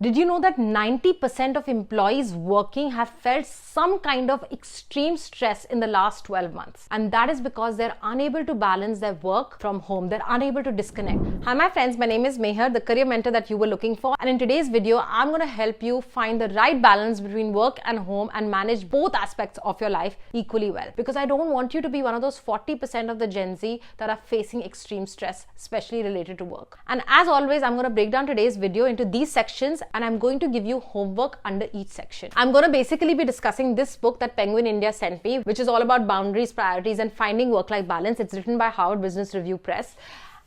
Did you know that 90% of employees working have felt some kind of extreme stress in the last 12 months? And that is because they're unable to balance their work from home. They're unable to disconnect. Hi, my friends. My name is Mehar, the career mentor that you were looking for. And in today's video, I'm going to help you find the right balance between work and home and manage both aspects of your life equally well. Because I don't want you to be one of those 40% of the Gen Z that are facing extreme stress, especially related to work. And as always, I'm going to break down today's video into these sections, and I'm going to give you homework under each section. I'm going to basically be discussing this book that Penguin India sent me, which is all about boundaries, priorities, and finding work-life balance. It's written by Harvard Business Review Press.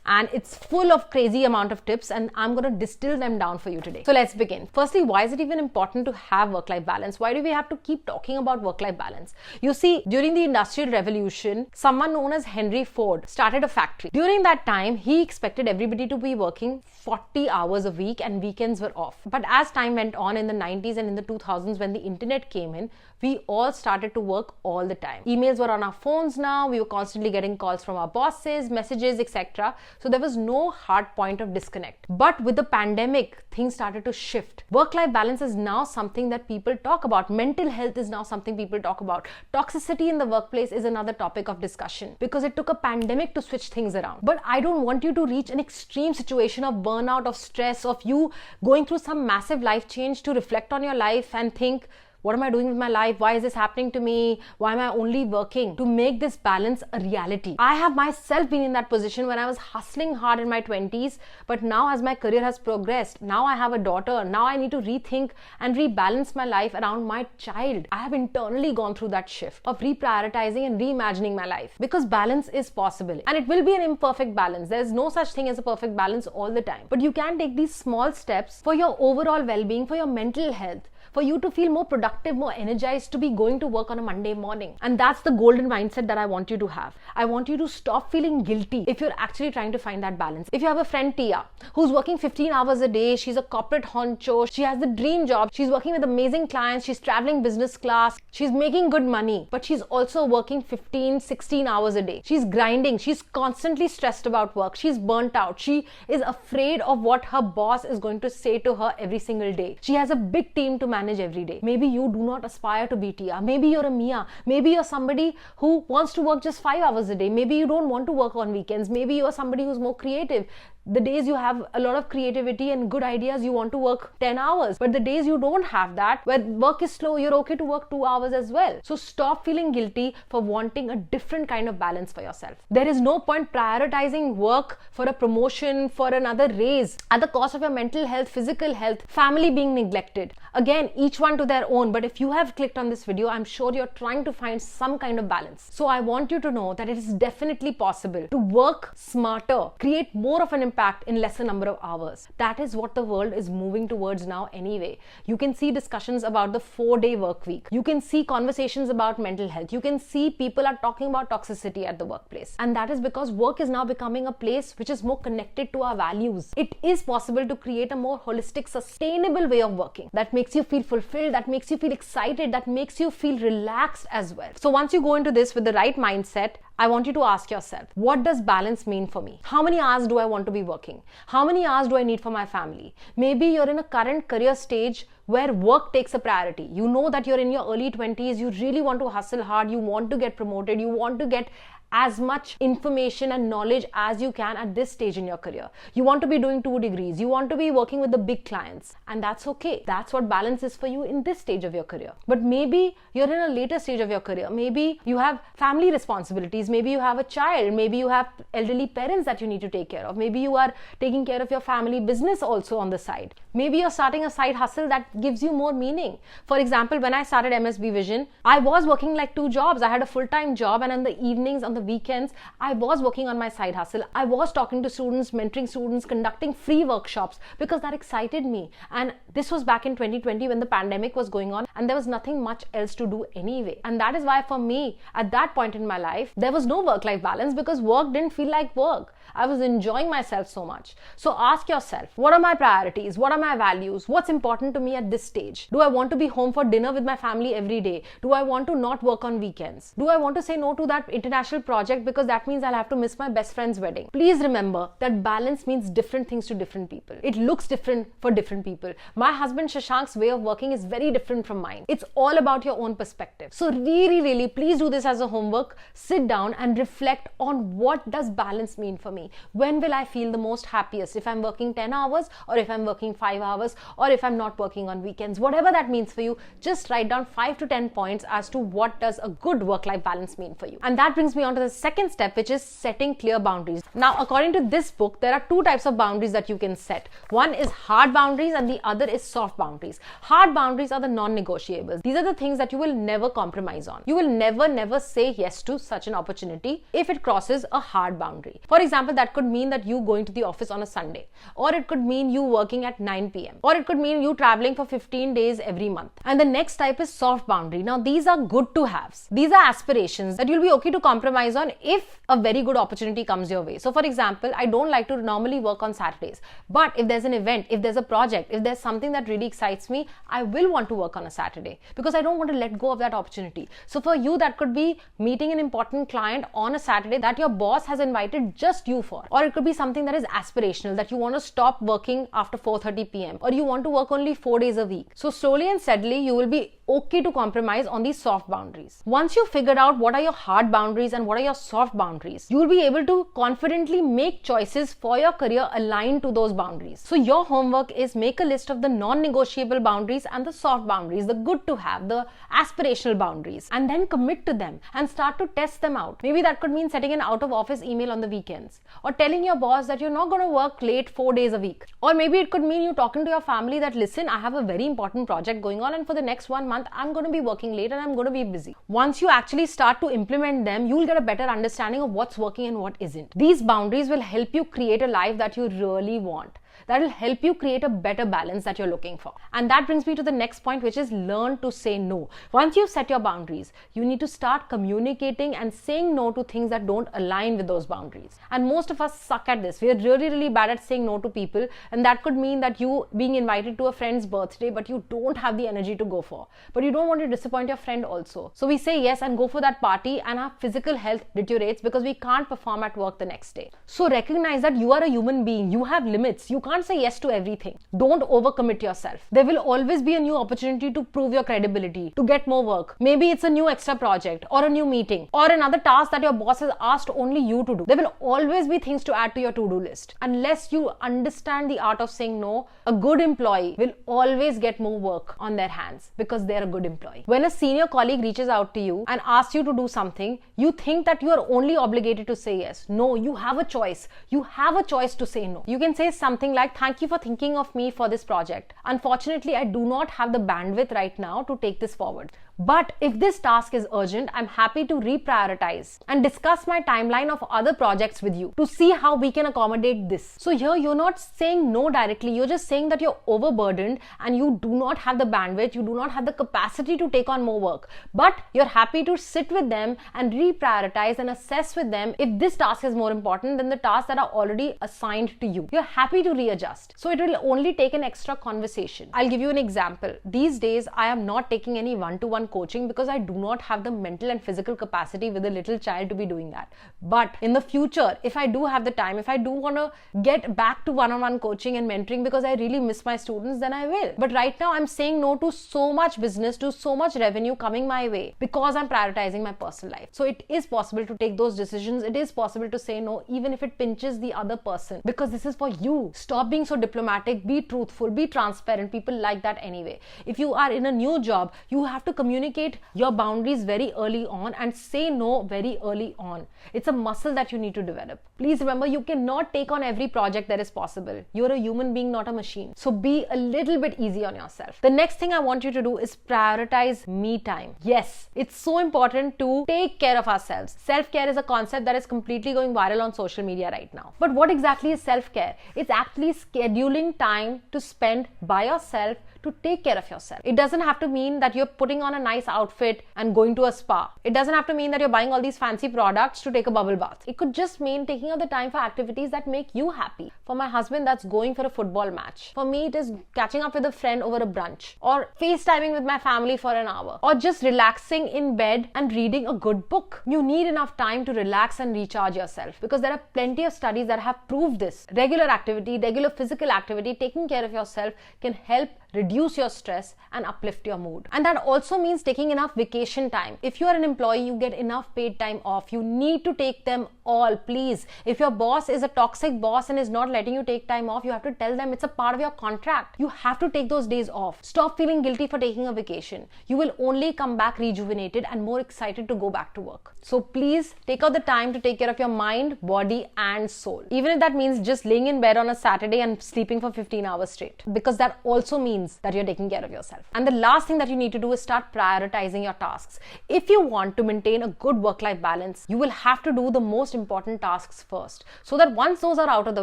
And it's full of crazy amount of tips, and I'm going to distill them down for you today. So let's begin. Firstly, why is it even important to have work-life balance? Why do we have to keep talking about work-life balance? You see, during the Industrial Revolution, someone known as Henry Ford started a factory. During that time, he expected everybody to be working 40 hours a week and weekends were off. But as time went on in the 90s and in the 2000s, when the internet came in, we all started to work all the time. Emails were on our phones now. We were constantly getting calls from our bosses, messages, etc. So there was no hard point of disconnect. But with the pandemic, things started to shift. Work-life balance is now something that people talk about. Mental health is now something people talk about. Toxicity in the workplace is another topic of discussion because it took a pandemic to switch things around. But I don't want you to reach an extreme situation of burnout, of stress, of you going through some massive life change to reflect on your life and think, what am I doing with my life? Why is this happening to me? Why am I only working? To make this balance a reality. I have myself been in that position when I was hustling hard in my 20s, but now as my career has progressed, now I have a daughter, now I need to rethink and rebalance my life around my child. I have internally gone through that shift of reprioritizing and reimagining my life because balance is possible and it will be an imperfect balance. There's no such thing as a perfect balance all the time, but you can take these small steps for your overall well-being, for your mental health, for you to feel more productive, more energized to be going to work on a Monday morning. And that's the golden mindset that I want you to have. I want you to stop feeling guilty if you're actually trying to find that balance. If you have a friend, Tia, who's working 15 hours a day, she's a corporate honcho, she has the dream job, she's working with amazing clients, she's traveling business class, she's making good money, but she's also working 15, 16 hours a day. She's grinding, she's constantly stressed about work, she's burnt out, she is afraid of what her boss is going to say to her every single day. She has a big team to manage every day. Maybe you do not aspire to be Tia. Maybe you're a Mia. Maybe you're somebody who wants to work just 5 hours a day. Maybe you don't want to work on weekends. Maybe you're somebody who's more creative. The days you have a lot of creativity and good ideas, you want to work 10 hours. But the days you don't have that, where work is slow, you're okay to work 2 hours as well. So stop feeling guilty for wanting a different kind of balance for yourself. There is no point prioritizing work for a promotion, for another raise, at the cost of your mental health, physical health, family being neglected. Again, each one to their own. But if you have clicked on this video, I'm sure you're trying to find some kind of balance. So I want you to know that it is definitely possible to work smarter, create more of an impact in lesser number of hours. That is what the world is moving towards now anyway. You can see discussions about the 4-day work week. You can see conversations about mental health. You can see people are talking about toxicity at the workplace. And that is because work is now becoming a place which is more connected to our values. It is possible to create a more holistic, sustainable way of working that makes you feel fulfilled, that makes you feel excited, that makes you feel relaxed as well. So once you go into this with the right mindset, I want you to ask yourself, what does balance mean for me? How many hours do I want to be working? How many hours do I need for my family? Maybe you're in a current career stage where work takes a priority. You know that you're in your early 20s, you really want to hustle hard, you want to get promoted, you want to get as much information and knowledge as you can at this stage in your career. You want to be doing 2 degrees. You want to be working with the big clients. And that's okay. That's what balance is for you in this stage of your career. But maybe you're in a later stage of your career. Maybe you have family responsibilities. Maybe you have a child. Maybe you have elderly parents that you need to take care of. Maybe you are taking care of your family business also on the side. Maybe you're starting a side hustle that gives you more meaning. For example, when I started MSBVision, I was working like 2 jobs. I had a full-time job, and in the evenings, on the weekends, I was working on my side hustle. I was talking to students, mentoring students, conducting free workshops because that excited me. And this was back in 2020 when the pandemic was going on and there was nothing much else to do anyway. And that is why for me, at that point in my life, there was no work-life balance because work didn't feel like work. I was enjoying myself so much. So ask yourself, what are my priorities? What are my values? What's important to me at this stage? Do I want to be home for dinner with my family every day? Do I want to not work on weekends? Do I want to say no to that international project because that means I'll have to miss my best friend's wedding? Please remember that balance means different things to different people. It looks different for different people. My husband Shashank's way of working is very different from mine. It's all about your own perspective. So really, please do this as a homework. Sit down and reflect on what does balance mean for me. When will I feel the most happiest? If I'm working 10 hours or if I'm working 5 hours or if I'm not working on weekends, whatever that means for you, just write down 5 to 10 points as to what does a good work-life balance mean for you. And that brings me on to the second step, which is setting clear boundaries. Now, according to this book, there are 2 types of boundaries that you can set. One is hard boundaries and the other is soft boundaries. Hard boundaries are the non-negotiables. These are the things that you will never compromise on. You will never say yes to such an opportunity if it crosses a hard boundary. For example, that could mean that you going to the office on a Sunday, or it could mean you working at 9 p.m. or it could mean you traveling for 15 days every month. And the next type is soft boundary. Now, these are good to haves. These are aspirations that you'll be okay to compromise on if a very good opportunity comes your way. So for example, I don't like to normally work on Saturdays, but if there's an event, if there's a project, if there's something that really excites me, I will want to work on a Saturday because I don't want to let go of that opportunity. So for you, that could be meeting an important client on a Saturday that your boss has invited just you for, or it could be something that is aspirational, that you want to stop working after 4:30 p.m. or you want to work only 4 days a week. So slowly and steadily, you will be okay to compromise on these soft boundaries. Once you figured out what are your hard boundaries and what are your soft boundaries, you will be able to confidently make choices for your career aligned to those boundaries. So your homework is make a list of the non-negotiable boundaries and the soft boundaries, the good to have, the aspirational boundaries, and then commit to them and start to test them out. Maybe that could mean setting an out of office email on the weekends, or telling your boss that you're not going to work late 4 days a week. Or maybe it could mean you talking to your family that, listen, I have a very important project going on and for the next 1 month, I'm going to be working late and I'm going to be busy. Once you actually start to implement them, you'll get a better understanding of what's working and what isn't. These boundaries will help you create a life that you really want. That will help you create a better balance that you're looking for. And that brings me to the next point, which is learn to say no. Once you've set your boundaries, you need to start communicating and saying no to things that don't align with those boundaries. And most of us suck at this. We are really bad at saying no to people. And that could mean that you being invited to a friend's birthday, but you don't have the energy to go for. But you don't want to disappoint your friend also. So we say yes and go for that party, and our physical health deteriorates because we can't perform at work the next day. So recognize that you are a human being. You have limits. You can't say yes to everything. Don't overcommit yourself. There will always be a new opportunity to prove your credibility, to get more work. Maybe it's a new extra project or a new meeting or another task that your boss has asked only you to do. There will always be things to add to your to-do list. Unless you understand the art of saying no, a good employee will always get more work on their hands because they're a good employee. When a senior colleague reaches out to you and asks you to do something, you think that you are only obligated to say yes. No, you have a choice. You have a choice to say no. You can say something like, thank you for thinking of me for this project. Unfortunately, I do not have the bandwidth right now to take this forward. But if this task is urgent, I'm happy to reprioritize and discuss my timeline of other projects with you to see how we can accommodate this. So here you're not saying no directly, you're just saying that you're overburdened and you do not have the bandwidth, you do not have the capacity to take on more work. But you're happy to sit with them and reprioritize and assess with them if this task is more important than the tasks that are already assigned to you. You're happy to readjust. So it will only take an extra conversation. I'll give you an example. These days, I am not taking any one-to-one coaching because I do not have the mental and physical capacity with a little child to be doing that. But in the future, if I do have the time, if I do want to get back to one-on-one coaching and mentoring because I really miss my students, then I will. But right now I'm saying no to so much business, to so much revenue coming my way because I'm prioritizing my personal life. So it is possible to take those decisions. It is possible to say no even if it pinches the other person because this is for you. Stop being so diplomatic, be truthful, be transparent. People like that anyway. If you are in a new job, you have to communicate your boundaries very early on and say no very early on. It's a muscle that you need to develop. Please remember, you cannot take on every project that is possible. You're a human being, not a machine. So be a little bit easy on yourself. The next thing I want you to do is prioritize me time. Yes, it's so important to take care of ourselves. Self-care is a concept that is completely going viral on social media right now. But what exactly is self-care? It's actually consciously scheduling time to spend by yourself to take care of yourself. It doesn't have to mean that you're putting on a nice outfit and going to a spa. It doesn't have to mean that you're buying all these fancy products to take a bubble bath. It could just mean taking out the time for activities that make you happy. For my husband, that's going for a football match. For me, it is catching up with a friend over a brunch, or FaceTiming with my family for an hour, or just relaxing in bed and reading a good book. You need enough time to relax and recharge yourself, because there are plenty of studies that have proved this. Regular activity, regular physical activity, taking care of yourself can help reduce your stress and uplift your mood. And that also means taking enough vacation time. If you are an employee, you get enough paid time off. You need to take them all, please. If your boss is a toxic boss and is not letting you take time off, you have to tell them it's a part of your contract. You have to take those days off. Stop feeling guilty for taking a vacation. You will only come back rejuvenated and more excited to go back to work. So please take out the time to take care of your mind, body and soul. Even if that means just laying in bed on a Saturday and sleeping for 15 hours straight, because that also means that you're taking care of yourself. And the last thing that you need to do is start prioritizing your tasks. If you want to maintain a good work-life balance, you will have to do the most important tasks first, so that once those are out of the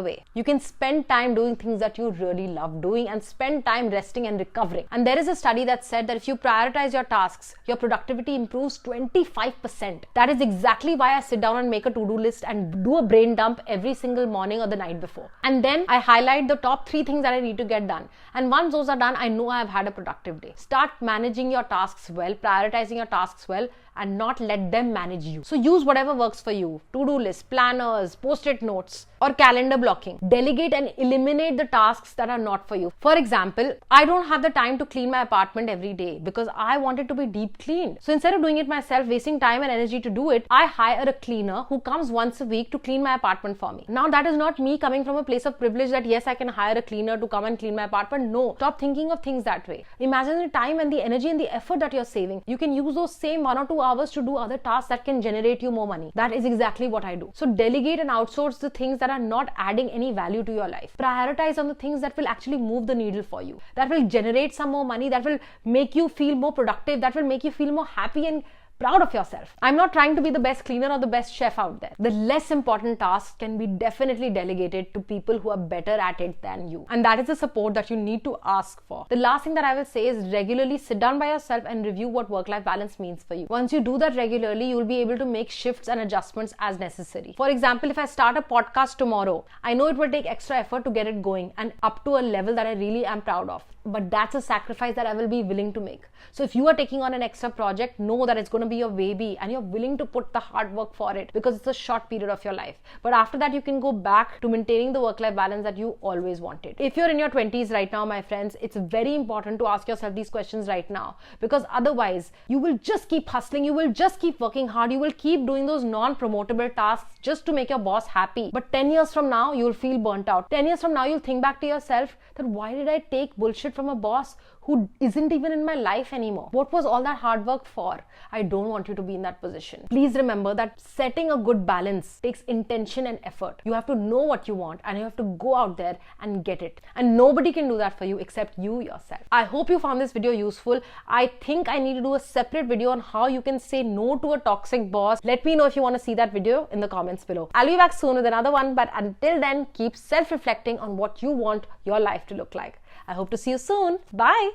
way, you can spend time doing things that you really love doing and spend time resting and recovering. And there is a study that said that if you prioritize your tasks, your productivity improves 25%. That is exactly why I sit down and make a to-do list and do a brain dump every single morning or the night before. And then I highlight the top 3 things that I need to get done. And once those are done, I know I have had a productive day. Start managing your tasks well, prioritizing your tasks well, and not let them manage you. So use whatever works for you. To-do lists, planners, post-it notes, or calendar blocking. Delegate and eliminate the tasks that are not for you. For example, I don't have the time to clean my apartment every day because I want it to be deep cleaned. So instead of doing it myself, wasting time and energy to do it, I hire a cleaner who comes once a week to clean my apartment for me. Now that is not me coming from a place of privilege that yes, I can hire a cleaner to come and clean my apartment. No, stop thinking of things that way. Imagine the time and the energy and the effort that you're saving. You can use those same 1 or 2 hours to do other tasks that can generate you more money. That is exactly what I do. So delegate and outsource the things that are not adding any value to your life. Prioritize on the things that will actually move the needle for you, that will generate some more money, that will make you feel more productive, that will make you feel more happy and proud of yourself. I'm not trying to be the best cleaner or the best chef out there. The less important tasks can be definitely delegated to people who are better at it than you. And that is the support that you need to ask for. The last thing that I will say is regularly sit down by yourself and review what work-life balance means for you. Once you do that regularly, you will be able to make shifts and adjustments as necessary. For example, if I start a podcast tomorrow, I know it will take extra effort to get it going and up to a level that I really am proud of. But that's a sacrifice that I will be willing to make. So if you are taking on an extra project, know that it's going to be your baby and you're willing to put the hard work for it because it's a short period of your life. But after that, you can go back to maintaining the work-life balance that you always wanted. If you're in your 20s right now, my friends, it's very important to ask yourself these questions right now, because otherwise you will just keep hustling, you will just keep working hard, you will keep doing those non-promotable tasks just to make your boss happy. But 10 years from now, you'll feel burnt out. 10 years from now, you'll think back to yourself that why did I take bullshit from a boss who isn't even in my life anymore? What was all that hard work for? I don't want you to be in that position. Please remember that setting a good balance takes intention and effort. You have to know what you want and you have to go out there and get it. And nobody can do that for you except you yourself. I hope you found this video useful. I think I need to do a separate video on how you can say no to a toxic boss. Let me know if you want to see that video in the comments below. I'll be back soon with another one, but until then, keep self-reflecting on what you want your life to look like. I hope to see you soon. Bye.